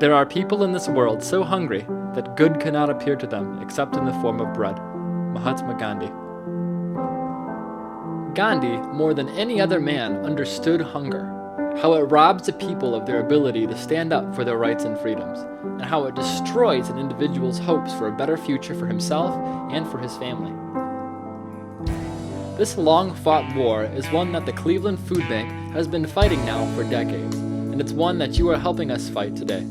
There are people in this world so hungry that good cannot appear to them except in the form of bread. Mahatma Gandhi. Gandhi, more than any other man, understood hunger, how it robs the people of their ability to stand up for their rights and freedoms, and how it destroys an individual's hopes for a better future for himself and for his family. This long-fought war is one that the Cleveland Foodbank has been fighting now for decades, and it's one that you are helping us fight today.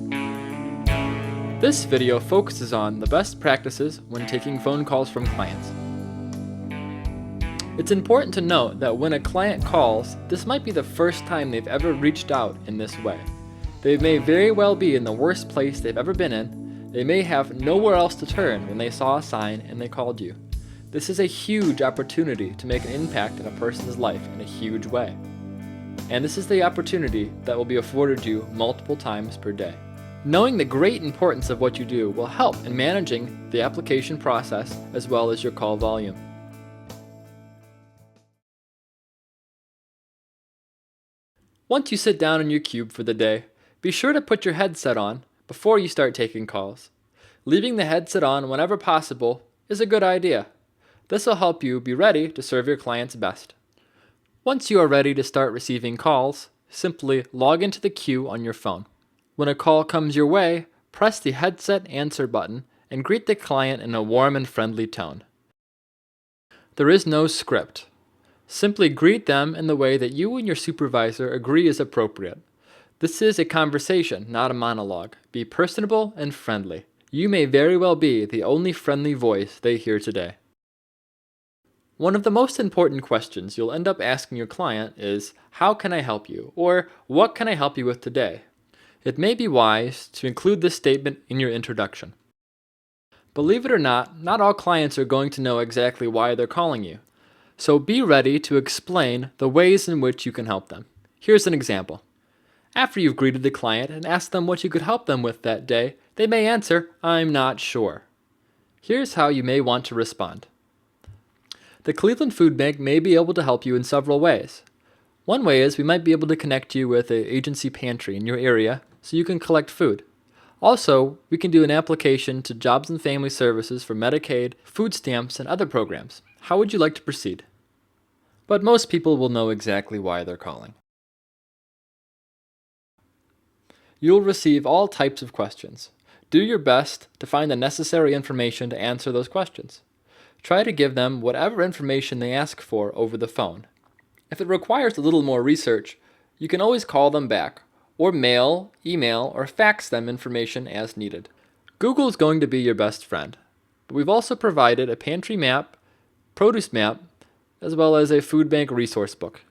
This video focuses on the best practices when taking phone calls from clients. It's important to note that when a client calls, this might be the first time they've ever reached out in this way. They may very well be in the worst place they've ever been in. They may have nowhere else to turn when they saw a sign and they called you. This is a huge opportunity to make an impact in a person's life in a huge way. And this is the opportunity that will be afforded you multiple times per day. Knowing the great importance of what you do will help in managing the application process as well as your call volume. Once you sit down in your cube for the day, be sure to put your headset on before you start taking calls. Leaving the headset on whenever possible is a good idea. This will help you be ready to serve your clients best. Once you are ready to start receiving calls, simply log into the queue on your phone. When a call comes your way, press the headset answer button and greet the client in a warm and friendly tone. There is no script. Simply greet them in the way that you and your supervisor agree is appropriate. This is a conversation, not a monologue. Be personable and friendly. You may very well be the only friendly voice they hear today. One of the most important questions you'll end up asking your client is, "How can I help you?" or "What can I help you with today?" It may be wise to include this statement in your introduction. Believe it or not all clients are going to know exactly why they're calling you. So be ready to explain the ways in which you can help them. Here's an example. After you've greeted the client and asked them what you could help them with that day, they may answer, "I'm not sure." Here's how you may want to respond. The Cleveland Foodbank may be able to help you in several ways. One way is we might be able to connect you with an agency pantry in your area so you can collect food. Also, we can do an application to Jobs and Family Services for Medicaid, food stamps, and other programs. How would you like to proceed? But most people will know exactly why they're calling. You'll receive all types of questions. Do your best to find the necessary information to answer those questions. Try to give them whatever information they ask for over the phone. If it requires a little more research, you can always call them back, or mail, email, or fax them information as needed. Google is going to be your best friend, but we've also provided a pantry map, produce map, as well as a food bank resource book.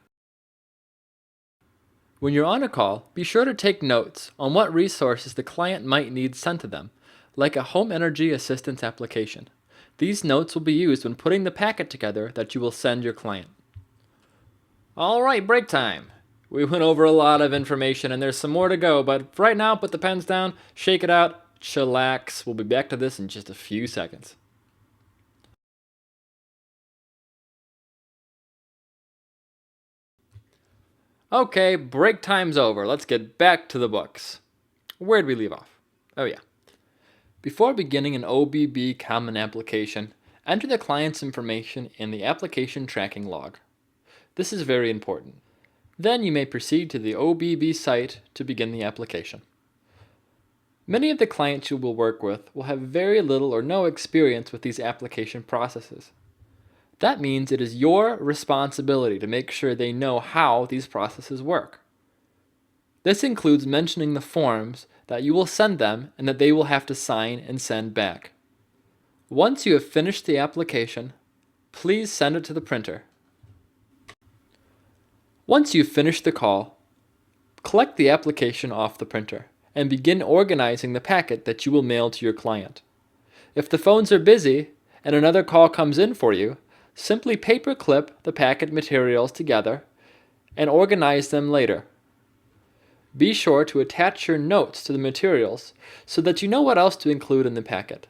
When you're on a call, be sure to take notes on what resources the client might need sent to them, like a home energy assistance application. These notes will be used when putting the packet together that you will send your client. All right, break time. We went over a lot of information and there's some more to go, but for right now, put the pens down, shake it out, chillax. We'll be back to this in just a few seconds. Okay, break time's over. Let's get back to the books. Where'd we leave off? Oh yeah. Before beginning an OBB Common Application, enter the client's information in the application tracking log. This is very important. Then you may proceed to the OBB site to begin the application. Many of the clients you will work with will have very little or no experience with these application processes. That means it is your responsibility to make sure they know how these processes work. This includes mentioning the forms that you will send them and that they will have to sign and send back. Once you have finished the application, please send it to the printer. Once you've finished the call, collect the application off the printer and begin organizing the packet that you will mail to your client. If the phones are busy and another call comes in for you, simply paperclip the packet materials together and organize them later. Be sure to attach your notes to the materials so that you know what else to include in the packet.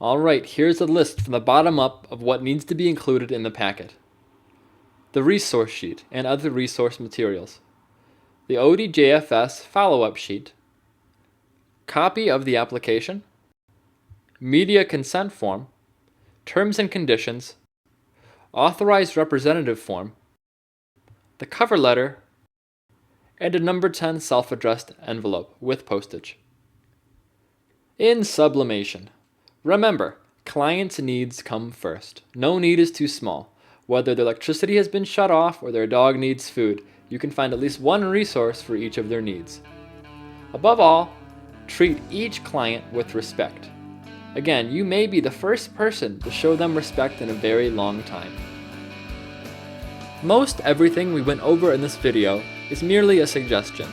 Alright, here's a list from the bottom up of what needs to be included in the packet. The resource sheet and other resource materials. the ODJFS follow-up sheet, copy of the application, media consent form, terms and conditions, authorized representative form, the cover letter, and a number 10 self-addressed envelope with postage. In sublimation, remember, clients' needs come first. No need is too small. Whether their electricity has been shut off or their dog needs food, you can find at least one resource for each of their needs. Above all, treat each client with respect. Again, you may be the first person to show them respect in a very long time. Most everything we went over in this video is merely a suggestion.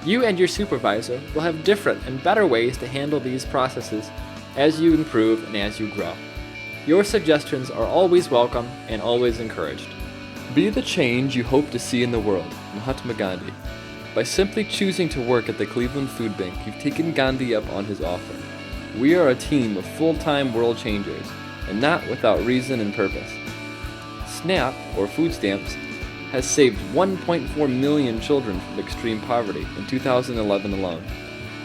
You and your supervisor will have different and better ways to handle these processes as you improve and as you grow. Your suggestions are always welcome and always encouraged. Be the change you hope to see in the world, Mahatma Gandhi. By simply choosing to work at the Cleveland Foodbank, you've taken Gandhi up on his offer. We are a team of full-time world changers, and not without reason and purpose. SNAP, or food stamps, has saved 1.4 million children from extreme poverty in 2011 alone.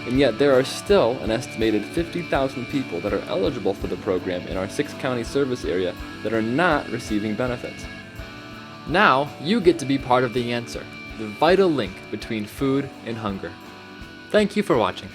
And yet there are still an estimated 50,000 people that are eligible for the program in our 6-county service area that are not receiving benefits. Now you get to be part of the answer, the vital link between food and hunger. Thank you for watching.